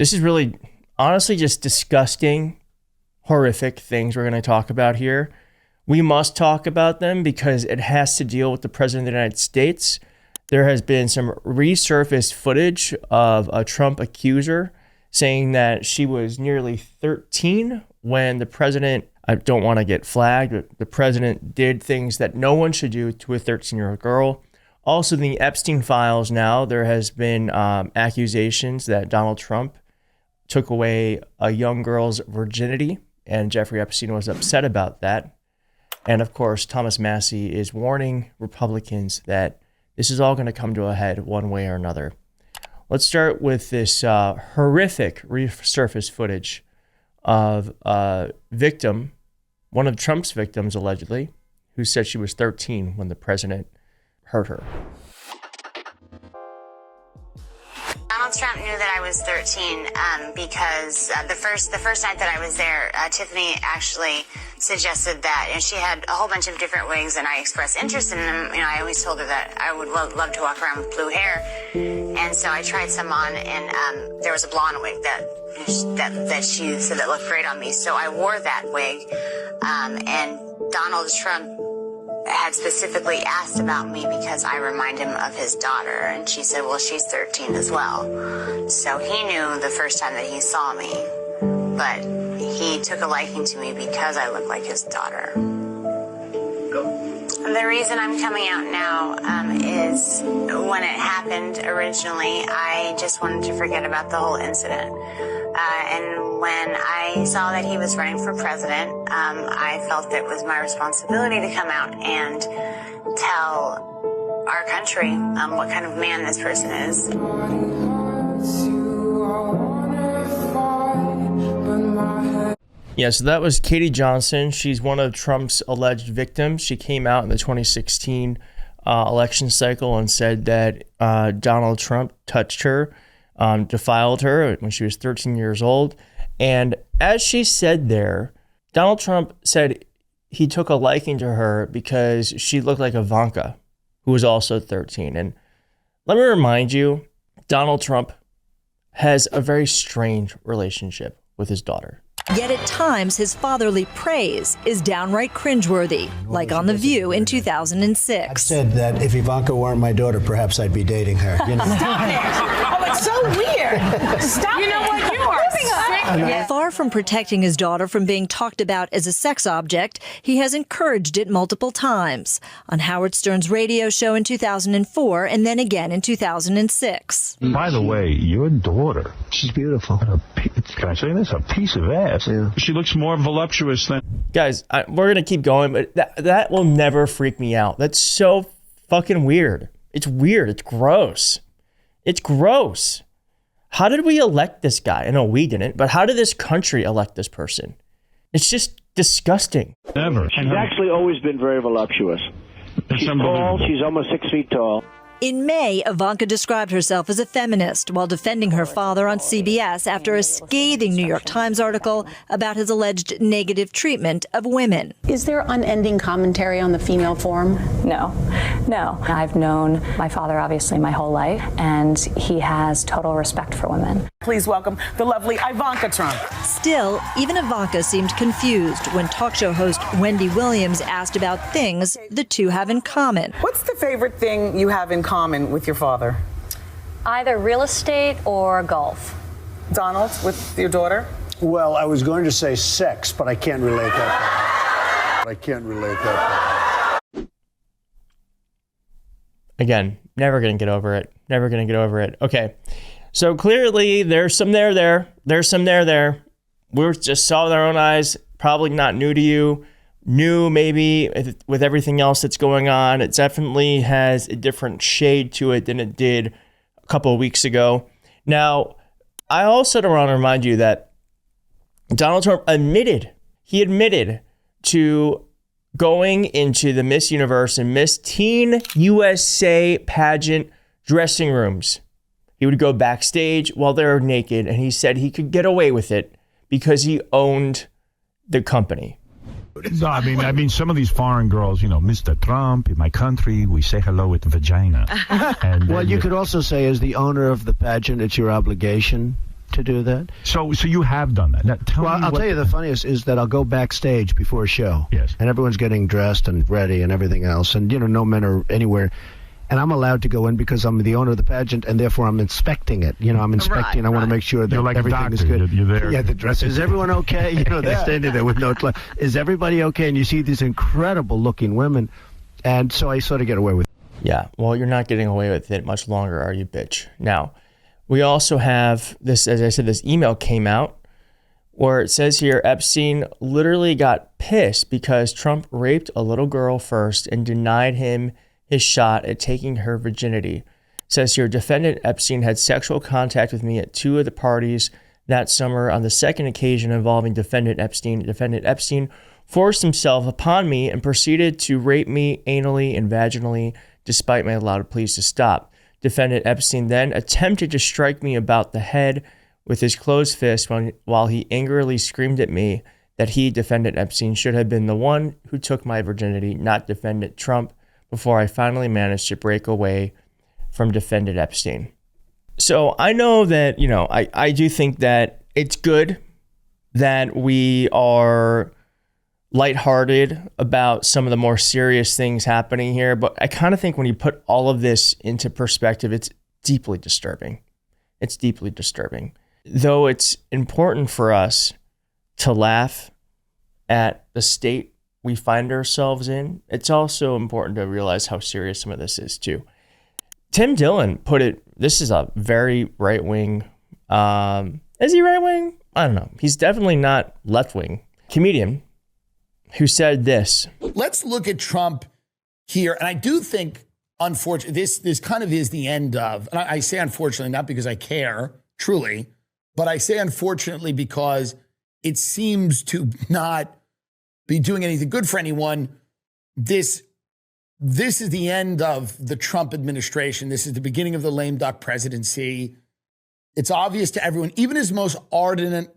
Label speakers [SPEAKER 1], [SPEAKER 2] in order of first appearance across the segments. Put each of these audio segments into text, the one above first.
[SPEAKER 1] This is really, honestly, just disgusting, horrific things we're going to talk about here. We must talk about them because it has to deal with the President of the United States. There has been some resurfaced footage of a Trump accuser saying that she was nearly 13 when the president, I don't want to get flagged, but the president did things that no one should do to a 13-year-old girl. Also, in the Epstein files now, there has been accusations that Donald Trump took away a young girl's virginity, and Jeffrey Epstein was upset about that. And of course, Thomas Massie is warning Republicans that this is all going to come to a head one way or another. Let's start with this horrific resurfaced footage of a victim, one of Trump's victims allegedly, who said she was 13 when the president hurt her.
[SPEAKER 2] Donald Trump knew that I was 13 because the first night that I was there, Tiffany actually suggested that, and she had a whole bunch of different wigs, and I expressed interest in them. I always told her that I would love to walk around with blue hair, and so I tried some on, and there was a blonde wig that she said that looked great on me, so I wore that wig, and Donald Trump had specifically asked about me because I remind him of his daughter, and she said, well, she's 13 as well. So he knew the first time that he saw me, but he took a liking to me because I look like his daughter. The reason I'm coming out now is when it happened originally, I just wanted to forget about the whole incident. And when I saw that he was running for president, I felt it was my responsibility to come out and tell our country what kind of man this person is.
[SPEAKER 1] Yeah, so that was Katie Johnson. She's one of Trump's alleged victims. She came out in the 2016 election cycle and said that Donald Trump touched her, defiled her when she was 13 years old. And as she said there, Donald Trump said he took a liking to her because she looked like Ivanka, who was also 13. And let me remind you, Donald Trump has a very strange relationship with his daughter.
[SPEAKER 3] Yet at times, his fatherly praise is downright cringeworthy, like on The View in 2006.
[SPEAKER 4] I've said that if Ivanka weren't my daughter, perhaps I'd be dating her. You know?
[SPEAKER 5] Stop it. Oh, it's so weird. Stop it. You know what? You are sick.
[SPEAKER 3] Far from protecting his daughter from being talked about as a sex object, he has encouraged it multiple times. On Howard Stern's radio show in 2004 and then again in 2006.
[SPEAKER 6] By the way, your daughter,
[SPEAKER 4] She's beautiful.
[SPEAKER 6] can I say this? A piece of ass.
[SPEAKER 4] Yeah.
[SPEAKER 6] She looks more voluptuous than...
[SPEAKER 1] Guys, we're going to keep going, but that will never freak me out. That's so fucking weird. It's weird. It's gross. It's gross. How did we elect this guy? I know we didn't, but how did this country elect this person? It's just disgusting.
[SPEAKER 6] Never.
[SPEAKER 7] She's actually always been very voluptuous. She's tall. She's almost 6 feet tall.
[SPEAKER 3] In May, Ivanka described herself as a feminist while defending her father on CBS after a scathing New York Times article about his alleged negative treatment of women.
[SPEAKER 8] Is there unending commentary on the female form?
[SPEAKER 9] No. I've known my father, obviously, my whole life, and he has total respect for women.
[SPEAKER 5] Please welcome the lovely Ivanka Trump.
[SPEAKER 3] Still, even Ivanka seemed confused when talk show host Wendy Williams asked about things the two have in common.
[SPEAKER 5] What's the favorite thing you have in common with your father?
[SPEAKER 9] Either real estate or golf.
[SPEAKER 5] Donald, with your daughter?
[SPEAKER 4] Well, I was going to say sex, but I can't relate that.
[SPEAKER 1] Again, never going to get over it. Okay, so clearly there's some there. We just saw with our own eyes, probably not new to you. New maybe with everything else that's going on. It definitely has a different shade to it than it did a couple of weeks ago. Now, I also want to remind you that Donald Trump admitted to going into the Miss Universe and Miss Teen USA pageant dressing rooms. He would go backstage while they're naked, and he said he could get away with it because he owned the company.
[SPEAKER 6] No, I mean, some of these foreign girls, Mr. Trump, in my country, we say hello with vagina. And
[SPEAKER 4] Well, you could also say, as the owner of the pageant, it's your obligation to do that.
[SPEAKER 6] So you have done that. Now,
[SPEAKER 4] I'll tell you the funniest is that I'll go backstage before a show.
[SPEAKER 6] Yes.
[SPEAKER 4] And everyone's getting dressed and ready and everything else. And, no men are anywhere. And I'm allowed to go in because I'm the owner of the pageant, and therefore I'm inspecting it. I'm inspecting. I want to make sure that
[SPEAKER 6] like
[SPEAKER 4] everything is good.
[SPEAKER 6] You're there.
[SPEAKER 4] Yeah, the dress. Is everyone okay? They're standing there with no clothes. Is everybody okay? And you see these incredible-looking women. And so I sort of get away with it.
[SPEAKER 1] Yeah, well, you're not getting away with it much longer, are you, bitch? Now, we also have this, as I said, this email came out where it says here, Epstein literally got pissed because Trump raped a little girl first and denied him his shot at taking her virginity. It says here, defendant Epstein had sexual contact with me at 2 of the parties that summer. On the second occasion involving defendant Epstein forced himself upon me and proceeded to rape me anally and vaginally despite my loud pleas to stop. Defendant Epstein then attempted to strike me about the head with his closed fist while he angrily screamed at me that he, defendant Epstein, should have been the one who took my virginity, not defendant Trump, before I finally managed to break away from defendant Epstein. So I know that, I do think that it's good that we are lighthearted about some of the more serious things happening here, but I kind of think when you put all of this into perspective, it's deeply disturbing. It's deeply disturbing. Though it's important for us to laugh at the state we find ourselves in, it's also important to realize how serious some of this is too. Tim Dillon put it, this is a very right-wing, is he right-wing? I don't know. He's definitely not left-wing. Comedian who said this.
[SPEAKER 10] Let's look at Trump here. And I do think, unfortunately, this kind of is the end of, and I say unfortunately, not because I care, truly, but I say unfortunately because it seems to not be doing anything good for anyone. This is the end of the Trump administration. This is the beginning of the lame duck presidency. It's obvious to everyone, even his most ardent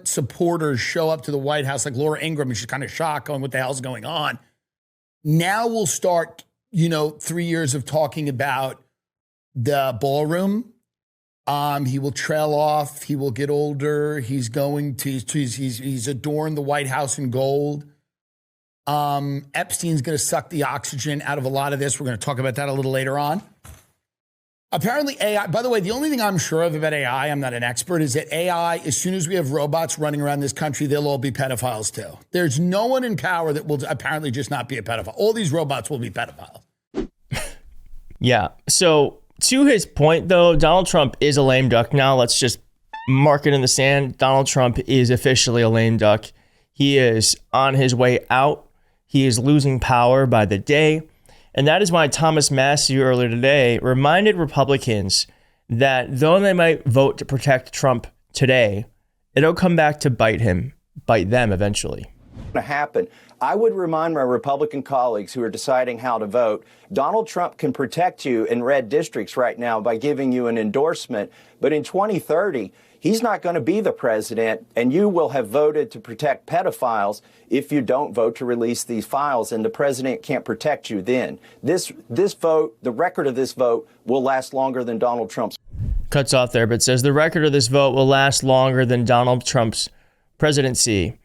[SPEAKER 10] supporters show up to the White House, like Laura Ingraham, and she's kind of shocked, going, what the hell's going on? Now we'll start, 3 years of talking about the ballroom. He will trail off. He will get older. He's adorned the White House in gold. Epstein's going to suck the oxygen out of a lot of this. We're going to talk about that a little later on. Apparently AI, by the way, the only thing I'm sure of about AI, I'm not an expert, is that AI, as soon as we have robots running around this country, they'll all be pedophiles too. There's no one in power that will apparently just not be a pedophile. All these robots will be pedophiles.
[SPEAKER 1] Yeah. So to his point, though, Donald Trump is a lame duck now. Let's just mark it in the sand. Donald Trump is officially a lame duck. He is on his way out. He is losing power by the day. And that is why Thomas Massie earlier today reminded Republicans that though they might vote to protect Trump today, it'll come back to bite them eventually.
[SPEAKER 11] To happen. I would remind my Republican colleagues who are deciding how to vote, Donald Trump can protect you in red districts right now by giving you an endorsement. But in 2030, he's not going to be the president, and you will have voted to protect pedophiles if you don't vote to release these files, and the president can't protect you then. This vote, the record of this vote, will last longer than Donald Trump's.
[SPEAKER 1] Cuts off there, but says the record of this vote will last longer than Donald Trump's presidency.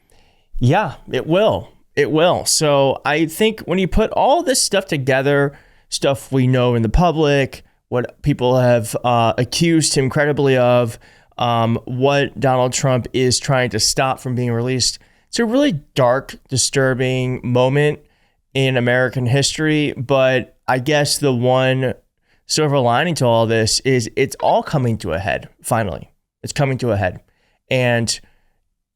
[SPEAKER 1] Yeah, it will. It will. So I think when you put all this stuff together, stuff we know in the public, what people have accused him credibly of, what Donald Trump is trying to stop from being released, it's a really dark, disturbing moment in American history. But I guess the one silver lining to all this is it's all coming to a head. Finally, it's coming to a head. And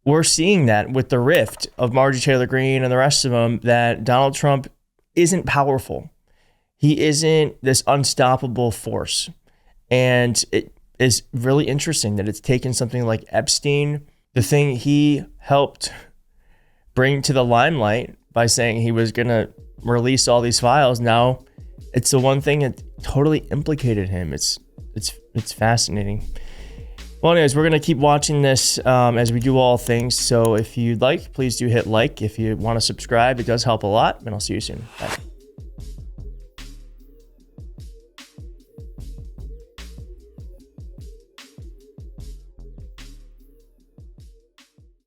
[SPEAKER 1] we're seeing that with the rift of Marjorie Taylor Greene and the rest of them, that Donald Trump isn't powerful. He isn't this unstoppable force. And it is really interesting that it's taken something like Epstein, the thing he helped bring to the limelight by saying he was going to release all these files. Now it's the one thing that totally implicated him. It's fascinating. Well, anyways, we're going to keep watching this as we do all things. So if you'd like, please do hit like. If you want to subscribe, it does help a lot. And I'll see you soon. Bye.